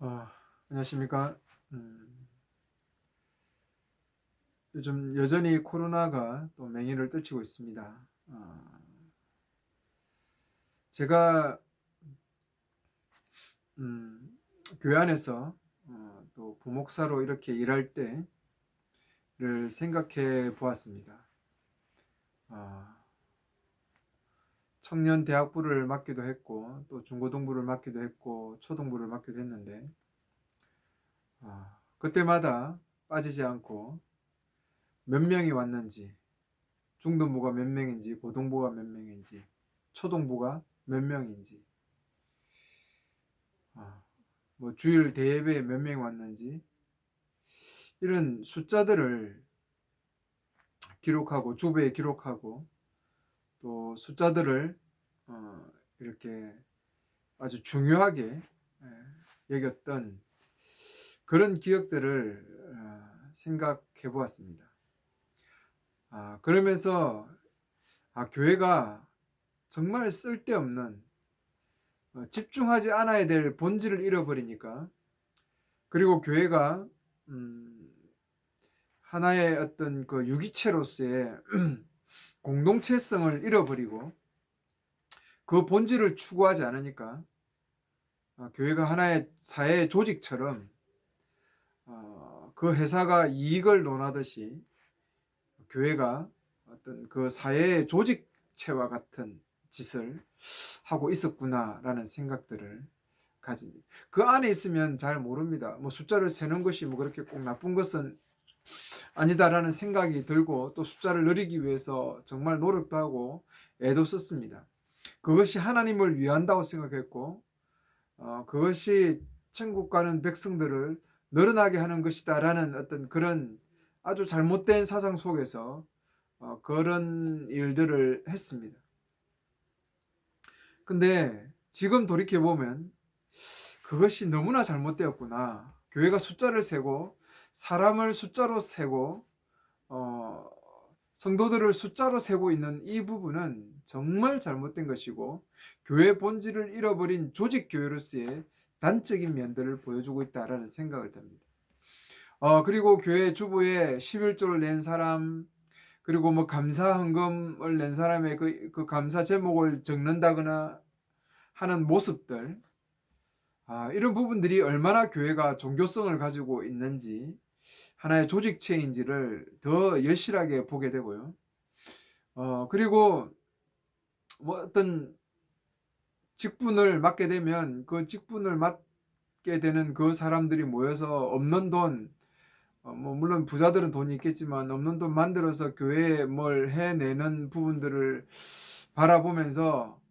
어, 안녕하십니까. 음, 요즘 여전히 코로나가 또 맹위를 떨치고 있습니다. 제가 음, 교회 안에서 또 부목사로 이렇게 일할 때를 생각해 보았습니다. 어, 청년 대학부를 맡기도 했고 또 중고등부를 맡기도 했고 초등부를 맡기도 했는데 그때마다 빠지지 않고 몇 명이 왔는지, 중등부가 몇 명인지, 고등부가 몇 명인지, 초등부가 몇 명인지, 아, 뭐 주일 대예배에 몇 명 왔는지 이런 숫자들을 기록하고 주부에 기록하고 또 숫자들을 이렇게 아주 중요하게 여겼던 그런 기억들을 생각해 보았습니다. 그러면서 교회가 정말 쓸데없는 집중하지 않아야 될 본질을 잃어버리니까, 그리고 교회가 음, 하나의 어떤 그 유기체로서의 공동체성을 잃어버리고 그 본질을 추구하지 않으니까 교회가 하나의 사회 조직처럼 그 회사가 이익을 논하듯이 교회가 어떤 그 사회의 조직체와 같은 짓을 하고 있었구나라는 생각들을 가집니다. 그 안에 있으면 잘 모릅니다. 뭐 숫자를 세는 것이 뭐 그렇게 꼭 나쁜 것은 아니다라는 생각이 들고 또 숫자를 늘리기 위해서 정말 노력도 하고 애도 썼습니다. 그것이 하나님을 위한다고 생각했고 그것이 천국 가는 백성들을 늘어나게 하는 것이다라는 어떤 그런 아주 잘못된 사상 속에서 그런 일들을 했습니다. 근데 지금 돌이켜보면 그것이 너무나 잘못되었구나. 교회가 숫자를 세고 사람을 숫자로 세고 어, 성도들을 숫자로 세고 있는 이 부분은 정말 잘못된 것이고 교회 본질을 잃어버린 조직 교회로서의 단적인 면들을 보여주고 있다라는 생각을 듭니다. 그리고 교회 주부에 11조를 낸 사람, 그리고 뭐 감사 헌금을 낸 사람의 그 감사 제목을 적는다거나 하는 모습들, 이런 부분들이 얼마나 교회가 종교성을 가지고 있는지, 하나의 조직체인지를 더 여실하게 보게 되고요. 그리고 뭐 어떤 직분을 맡게 되면 그 직분을 맡게 되는 그 사람들이 모여서 없는 돈, 뭐 물론 부자들은 돈이 있겠지만 없는 돈 만들어서 교회에 뭘 해내는 부분들을 바라보면서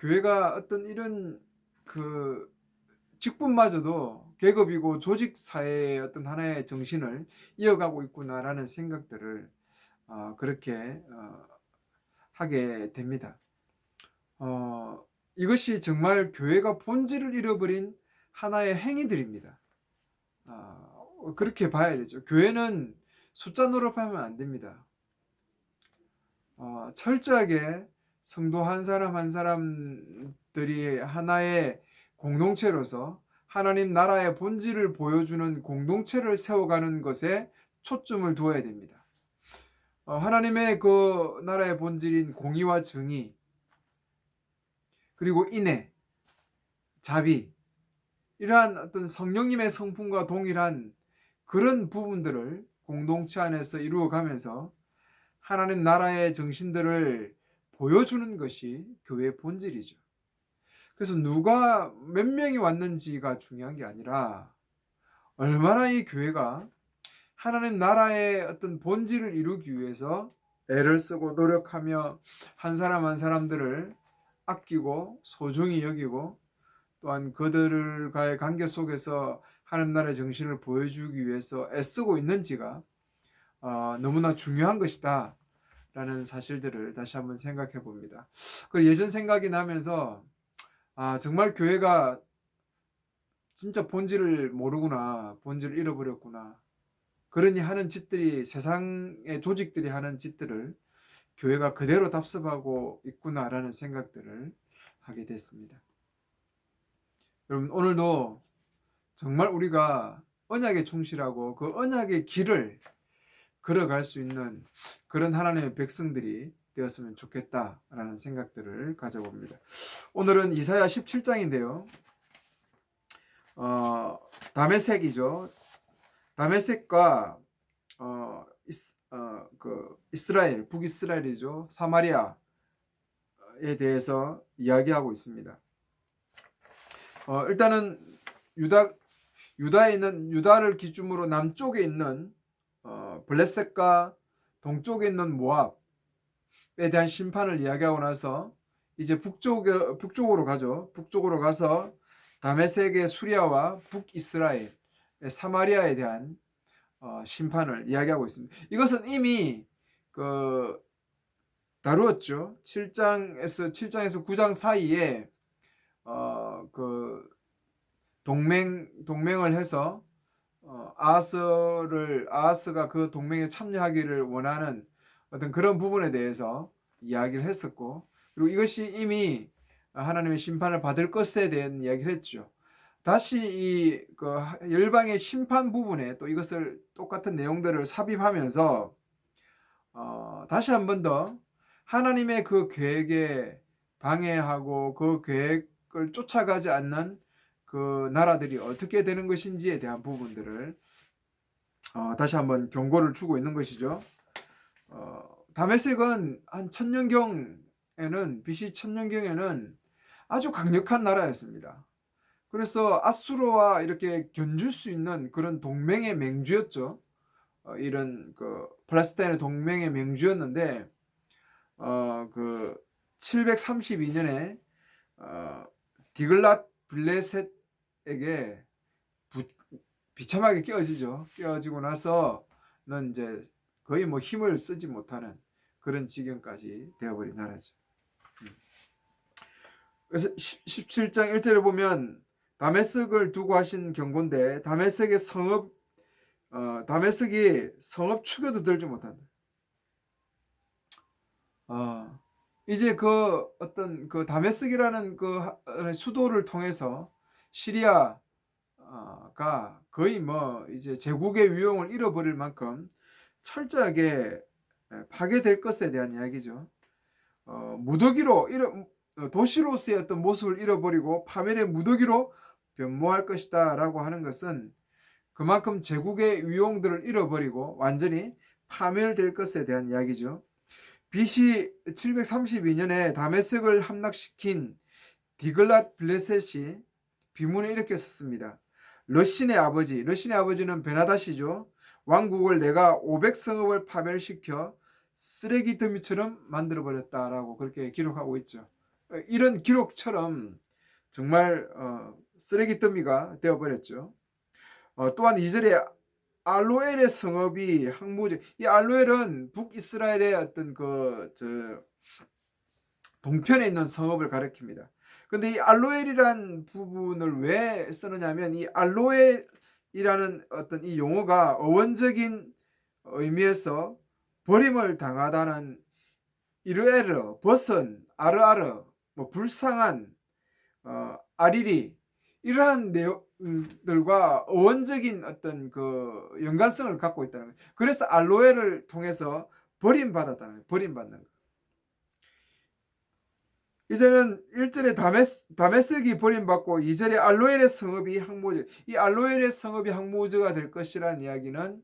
교회가 어떤 이런 그 직분마저도 계급이고 조직 사회의 어떤 하나의 정신을 이어가고 있구나라는 생각들을 그렇게 하게 됩니다. 이것이 정말 교회가 본질을 잃어버린 하나의 행위들입니다. 그렇게 봐야 되죠. 교회는 숫자 노릇하면 안 됩니다. 철저하게 성도 한 사람 한 사람들이 하나의 공동체로서 하나님 나라의 본질을 보여주는 공동체를 세워가는 것에 초점을 두어야 됩니다. 하나님의 그 나라의 본질인 공의와 정의, 그리고 인애, 자비, 이러한 어떤 성령님의 성품과 동일한 그런 부분들을 공동체 안에서 이루어가면서 하나님 나라의 정신들을 보여주는 것이 교회의 본질이죠. 그래서 누가 몇 명이 왔는지가 중요한 게 아니라 얼마나 이 교회가 하나님 나라의 어떤 본질을 이루기 위해서 애를 쓰고 노력하며 한 사람 한 사람들을 아끼고 소중히 여기고 또한 그들과의 관계 속에서 하나님 나라의 정신을 보여주기 위해서 애쓰고 있는지가 너무나 중요한 것이다 라는 사실들을 다시 한번 생각해 봅니다. 그 예전 생각이 나면서 정말 교회가 진짜 본질을 모르구나, 본질을 잃어버렸구나, 그러니 하는 짓들이, 세상의 조직들이 하는 짓들을 교회가 그대로 답습하고 있구나라는 생각들을 하게 됐습니다. 여러분, 오늘도 정말 우리가 언약에 충실하고 그 언약의 길을 걸어갈 수 있는 그런 하나님의 백성들이 되었으면 좋겠다라는 생각들을 가져봅니다. 오늘은 이사야 17장인데요. 다메섹이죠. 다메섹과 이스라엘, 북이스라엘이죠. 사마리아에 대해서 이야기하고 있습니다. 일단은 유다에 있는, 유다를 기준으로 남쪽에 있는 블레셋과 동쪽에 있는 모압에 대한 심판을 이야기하고 나서 이제 북쪽으로 가죠. 북쪽으로 가서 다메섹의 수리아와 북이스라엘, 사마리아에 대한 심판을 이야기하고 있습니다. 이것은 이미 다루었죠. 7장에서 9장 사이에 동맹을 해서 아하스가 그 동맹에 참여하기를 원하는 어떤 그런 부분에 대해서 이야기를 했었고, 그리고 이것이 이미 하나님의 심판을 받을 것에 대한 이야기를 했죠. 다시 이 열방의 심판 부분에 또 이것을 똑같은 내용들을 삽입하면서 다시 한 번 더 하나님의 그 계획에 방해하고 그 계획을 쫓아가지 않는 그 나라들이 어떻게 되는 것인지에 대한 부분들을 다시 한번 경고를 주고 있는 것이죠. 다메섹은 한 BC 1000년경에는 아주 강력한 나라였습니다. 그래서 아수르와 이렇게 견줄 수 있는 그런 동맹의 맹주였죠. 이런 팔레스타인의 동맹의 맹주였는데 732년에 디글랏 블레셋에게 비참하게 깨어지고 나서는 이제 거의 뭐 힘을 쓰지 못하는 그런 지경까지 되어버린 나라죠. 그래서 17장 1절에 보면 다메섹을 두고 하신 경고인데, 다메섹이 성읍 추교도 들지 못한다. 이제 어떤 다메섹이라는 수도를 통해서 시리아가 거의 뭐 이제 제국의 위용을 잃어버릴 만큼 철저하게 파괴될 것에 대한 이야기죠. 무더기로 도시로서의 어떤 모습을 잃어버리고 파멸의 무더기로 변모할 것이다 라고 하는 것은 그만큼 제국의 위용들을 잃어버리고 완전히 파멸될 것에 대한 이야기죠. BC 732년에 다메섹을 함락시킨 디글랏 블레셋이 비문에 이렇게 썼습니다. 러신의 아버지는 베나다시죠. 왕국을 내가 500성읍을 파멸시켜 쓰레기 더미처럼 만들어버렸다라고 그렇게 기록하고 있죠. 이런 기록처럼 정말 쓰레기 더미가 되어버렸죠. 또한 2절에 알로엘의 성읍이 항무지, 이 알로엘은 북이스라엘의 어떤 동편에 있는 성읍을 가리킵니다. 근데 이 알로엘이란 부분을 왜 쓰느냐면, 이 알로엘이라는 어떤 이 용어가 어원적인 의미에서 버림을 당하다는 이르에르, 벗은, 아르아르, 뭐 불쌍한, 아리리, 이러한 내용들과 어원적인 어떤 연관성을 갖고 있다는 거예요. 그래서 알로엘을 통해서 버림받는 거. 이제는 1절에 다메섹이 버림받고 2절에 알로엘의 성읍이 항모즈, 이 알로엘의 성읍이 항모즈가 될 것이라는 이야기는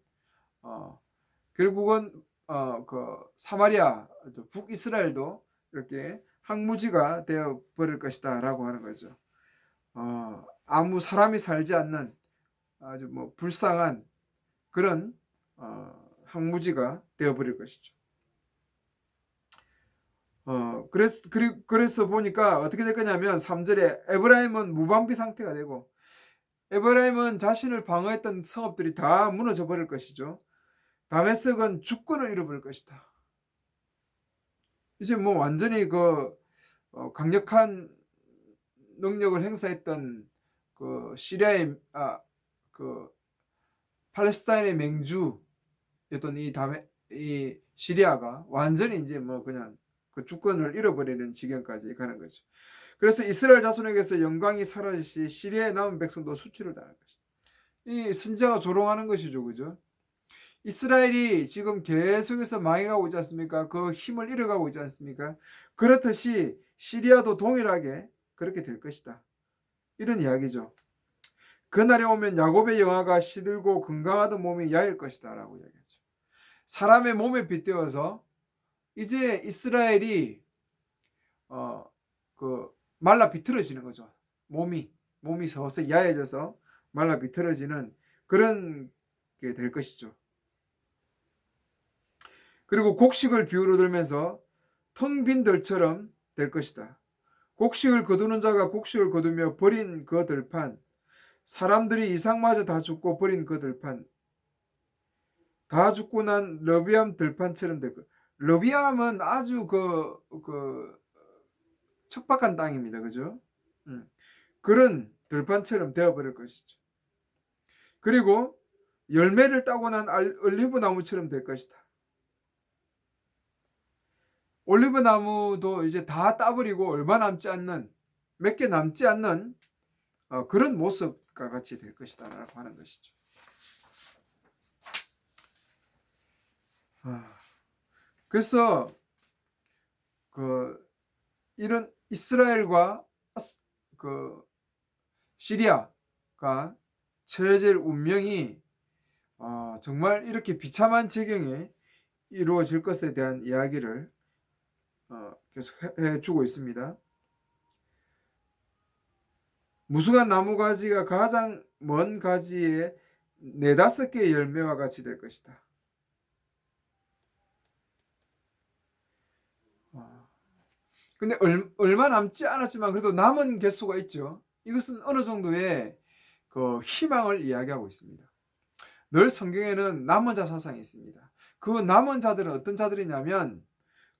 결국은 사마리아, 북이스라엘도 이렇게 항무지가 되어 버릴 것이다 라고 하는 거죠. 아무 사람이 살지 않는 아주 뭐 불쌍한 그런 항무지가 되어 버릴 것이죠. 그래서 보니까 어떻게 될 거냐면 3절에 에브라임은 무방비 상태가 되고, 에브라임은 자신을 방어했던 성읍들이 다 무너져 버릴 것이죠. 다메섹은 주권을 잃어버릴 것이다. 이제 뭐 완전히 강력한 능력을 행사했던 시리아의 팔레스타인의 맹주였던 이 시리아가 완전히 이제 뭐 그냥 주권을 잃어버리는 지경까지 가는 거죠. 그래서 이스라엘 자손에게서 영광이 사라지시 시리아에 남은 백성도 수치를 당할 것이다. 이 선지자가 조롱하는 것이죠. 그죠? 이스라엘이 지금 계속해서 망해가고 있지 않습니까? 그 힘을 잃어가고 있지 않습니까? 그렇듯이 시리아도 동일하게 그렇게 될 것이다. 이런 이야기죠. 그날이 오면 야곱의 영화가 시들고 건강하던 몸이 야일 것이다 라고 이야기하죠. 사람의 몸에 빗대어서 이제 이스라엘이 말라 비틀어지는 거죠. 몸이 서서히 야해져서 말라 비틀어지는 그런 게 될 것이죠. 그리고 곡식을 비유로 들면서 텅 빈 들처럼 될 것이다. 곡식을 거두는 자가 곡식을 거두며 버린 그 들판, 사람들이 이삭마저 다 죽고 버린 그 들판, 다 죽고 난 러비암 들판처럼 될 것. 러비암은 아주 척박한 땅입니다. 그죠? 그런 들판처럼 되어버릴 것이죠. 그리고 열매를 따고 난 올리브 나무처럼 될 것이다. 올리브 나무도 이제 다 따버리고 얼마 남지 않는, 몇 개 남지 않는 그런 모습과 같이 될 것이다 라고 하는 것이죠. 그래서 이런 이스라엘과 시리아가 처해질 운명이 정말 이렇게 비참한 지경에 이루어질 것에 대한 이야기를 계속 해주고 있습니다. 무수한 나무가지가 가장 먼 가지에 4-5개의 열매와 같이 될 것이다. 근데 얼마 남지 않았지만 그래도 남은 개수가 있죠. 이것은 어느 정도의 그 희망을 이야기하고 있습니다. 늘 성경에는 남은 자 사상이 있습니다. 그 남은 자들은 어떤 자들이냐면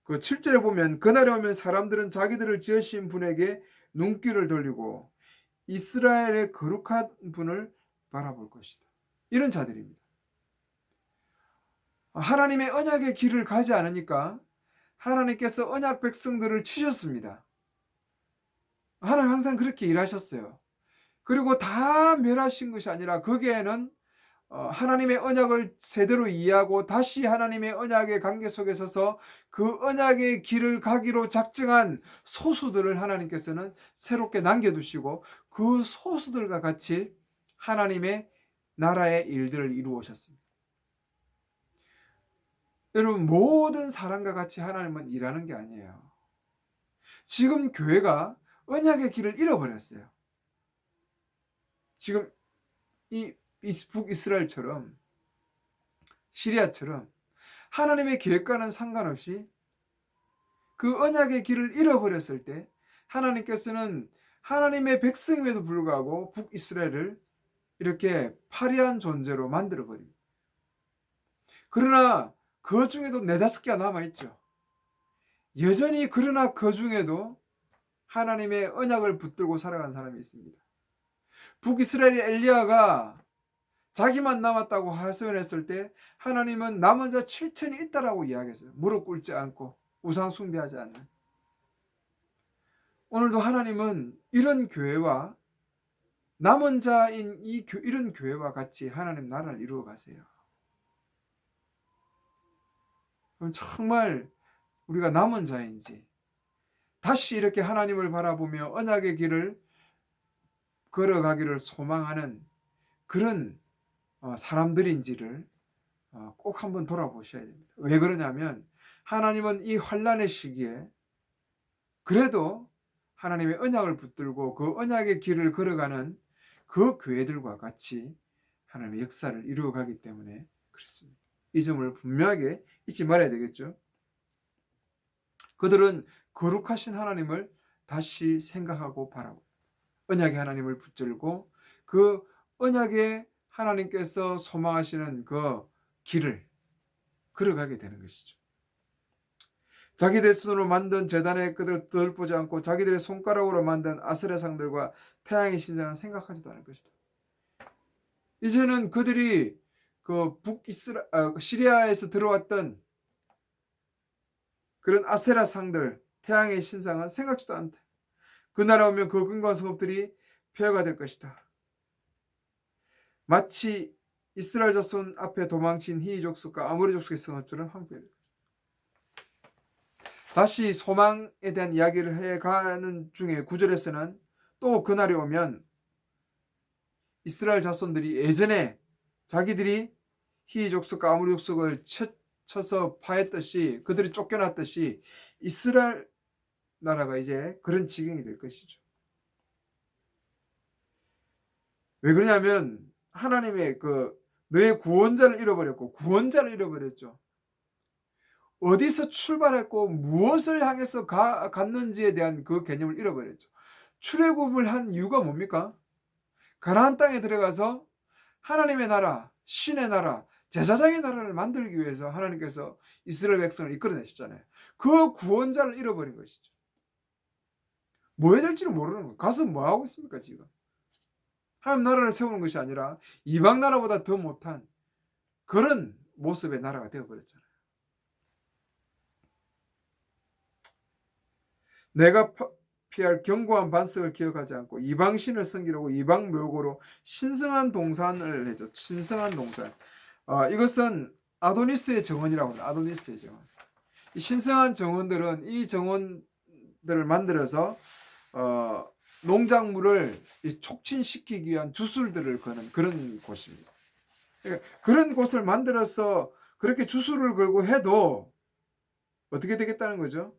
그 7절에 보면 그날에 오면 사람들은 자기들을 지으신 분에게 눈길을 돌리고 이스라엘의 거룩한 분을 바라볼 것이다. 이런 자들입니다. 하나님의 언약의 길을 가지 않으니까 하나님께서 언약 백성들을 치셨습니다. 하나님 항상 그렇게 일하셨어요. 그리고 다 멸하신 것이 아니라 거기에는 하나님의 언약을 제대로 이해하고 다시 하나님의 언약의 관계 속에 서서 그 언약의 길을 가기로 작정한 소수들을 하나님께서는 새롭게 남겨두시고 그 소수들과 같이 하나님의 나라의 일들을 이루어오셨습니다. 여러분, 모든 사람과 같이 하나님은 일하는 게 아니에요. 지금 교회가 언약의 길을 잃어버렸어요. 지금 이 북이스라엘처럼 시리아처럼 하나님의 계획과는 상관없이 그 언약의 길을 잃어버렸을 때 하나님께서는 하나님의 백성임에도 불구하고 북이스라엘을 이렇게 파리한 존재로 만들어버립니다. 그러나 그 중에도 4-5개가 남아있죠. 여전히 그러나 그 중에도 하나님의 언약을 붙들고 살아간 사람이 있습니다. 북이스라엘의 엘리야가 자기만 남았다고 하소연했을 때 하나님은 남은 자 7천이 있다라고 이야기했어요. 무릎 꿇지 않고 우상 숭배하지 않는. 오늘도 하나님은 이런 교회와 남은 자인 이런 교회와 같이 하나님 나라를 이루어 가세요. 그럼 정말 우리가 남은 자인지 다시 이렇게 하나님을 바라보며 언약의 길을 걸어가기를 소망하는 그런 사람들인지를 꼭 한번 돌아보셔야 됩니다. 왜 그러냐면 하나님은 이 환난의 시기에 그래도 하나님의 언약을 붙들고 그 언약의 길을 걸어가는 그 교회들과 같이 하나님의 역사를 이루어가기 때문에 그렇습니다. 이 점을 분명하게 잊지 말아야 되겠죠. 그들은 거룩하신 하나님을 다시 생각하고 바라보고 언약의 하나님을 붙들고 그 언약의 하나님께서 소망하시는 그 길을 걸어가게 되는 것이죠. 자기들 손으로 만든 제단의 그들 보지 않고 자기들의 손가락으로 만든 아세라 상들과 태양의 신상을 생각하지도 않을 것이다. 이제는 그들이 그 시리아에서 들어왔던 그런 아세라 상들, 태양의 신상은 생각지도 않다. 그 나라 오면 그 근거한 성읍들이 폐허가 될 것이다. 마치 이스라엘 자손 앞에 도망친 히위 족속과 아모리 족속의 성읍들은 황폐해요. 다시 소망에 대한 이야기를 해가는 중에 9절에서는 또 그날이 오면 이스라엘 자손들이 예전에 자기들이 히위 족속과 아모리 족속을 쳐서 파했듯이, 그들이 쫓겨났듯이 이스라엘 나라가 이제 그런 지경이 될 것이죠. 왜 그러냐면 하나님의 너의 구원자를 잃어버렸고, 구원자를 잃어버렸죠. 어디서 출발했고 무엇을 향해서 갔는지에 대한 그 개념을 잃어버렸죠. 출애굽을 한 이유가 뭡니까? 가나안 땅에 들어가서 하나님의 나라, 신의 나라, 제사장의 나라를 만들기 위해서 하나님께서 이스라엘 백성을 이끌어내셨잖아요. 그 구원자를 잃어버린 것이죠. 뭐 해야 될지를 모르는 거예요. 가서 뭐 하고 있습니까 지금? 하나님 나라를 세우는 것이 아니라 이방 나라보다 더 못한 그런 모습의 나라가 되어버렸잖아요. 내가 피할 견고한 반석을 기억하지 않고 이방신을 섬기려고 이방 묘고로 신성한 동산을 해죠. 신성한 동산. 이것은 아도니스의 정원이라고 합니다. 아도니스의 정원. 이 신성한 정원들은 이 정원들을 만들어서 농작물을 촉진시키기 위한 주술들을 거는 그런 곳입니다. 그러니까 그런 곳을 만들어서 그렇게 주술을 걸고 해도 어떻게 되겠다는 거죠?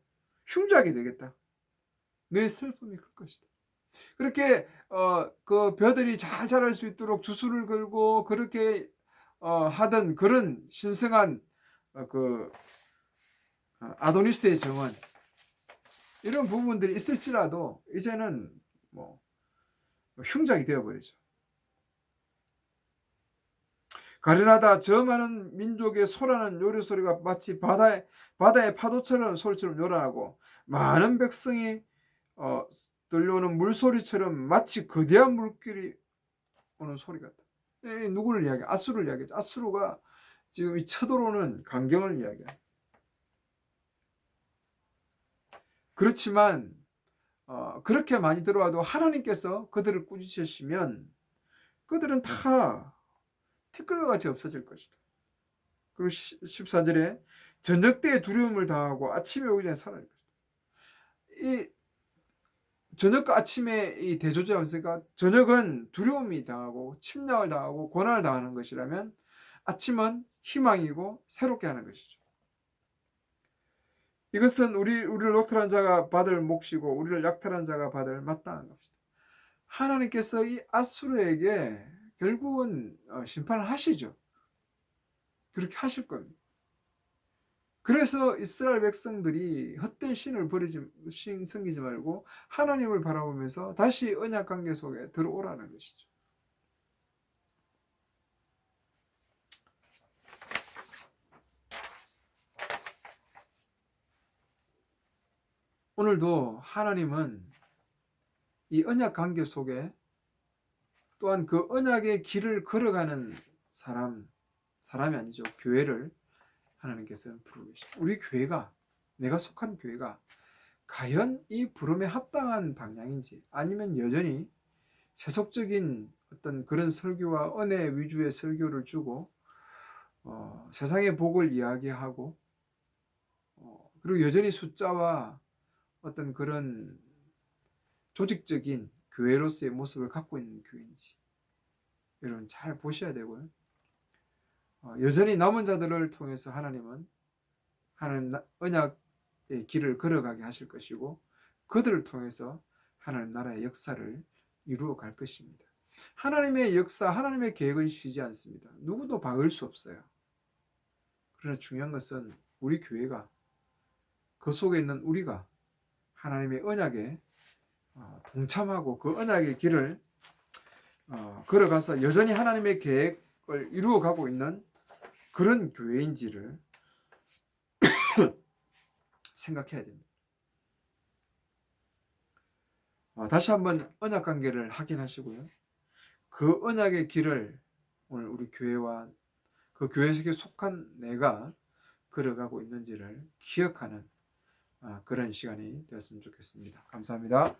흉작이 되겠다. 내 슬픔이 클 것이다. 그렇게 그 벼들이 잘 자랄 수 있도록 주술을 걸고 그렇게 하던 그런 신성한 아도니스의 정원, 이런 부분들이 있을지라도 이제는 뭐 흉작이 되어버리죠. 가련하다 저 많은 민족의 소라는 요리소리가 마치 바다의 파도처럼 소리처럼 요란하고 많은 백성이 들려오는 물소리처럼 마치 거대한 물길이 오는 소리 같다. 누구를 이야기해? 아수르를 이야기하죠. 아수르가 지금 이 쳐들어오는 광경을 이야기해요. 그렇지만 그렇게 많이 들어와도 하나님께서 그들을 꾸짖으시면 그들은 다 티끌같이 없어질 것이다. 그리고 14절에 저녁 때에 두려움을 당하고 아침에 오기 전에 사라질 것이다. 이 저녁과 아침의 이 대조자 연세가, 저녁은 두려움이 당하고 침략을 당하고 고난을 당하는 것이라면 아침은 희망이고 새롭게 하는 것이죠. 이것은 우리를 녹탈한 자가 받을 몫이고 우리를 약탈한 자가 받을 마땅한 것이다. 하나님께서 이 아수르에게 결국은 심판을 하시죠. 그렇게 하실 겁니다. 그래서 이스라엘 백성들이 헛된 신을 섬기지 말고 하나님을 바라보면서 다시 언약 관계 속에 들어오라는 것이죠. 오늘도 하나님은 이 언약 관계 속에 또한 그 언약의 길을 걸어가는 사람이 아니죠. 교회를 하나님께서는 부르고 계십니다. 우리 교회가, 내가 속한 교회가 과연 이 부름에 합당한 방향인지, 아니면 여전히 세속적인 어떤 그런 설교와 은혜 위주의 설교를 주고 세상의 복을 이야기하고 그리고 여전히 숫자와 어떤 그런 조직적인 교회로서의 모습을 갖고 있는 교회인지 여러분 잘 보셔야 되고요. 여전히 남은 자들을 통해서 하나님은 하나님 언약의 길을 걸어가게 하실 것이고 그들을 통해서 하나님 나라의 역사를 이루어 갈 것입니다. 하나님의 역사, 하나님의 계획은 쉬지 않습니다. 누구도 막을 수 없어요. 그러나 중요한 것은 우리 교회가, 그 속에 있는 우리가 하나님의 언약에 동참하고 그 언약의 길을 걸어가서 여전히 하나님의 계획을 이루어가고 있는 그런 교회인지를 생각해야 됩니다. 다시 한번 언약 관계를 확인하시고요. 그 언약의 길을 오늘 우리 교회와 그 교회 속에 속한 내가 걸어가고 있는지를 기억하는 그런 시간이 되었으면 좋겠습니다. 감사합니다.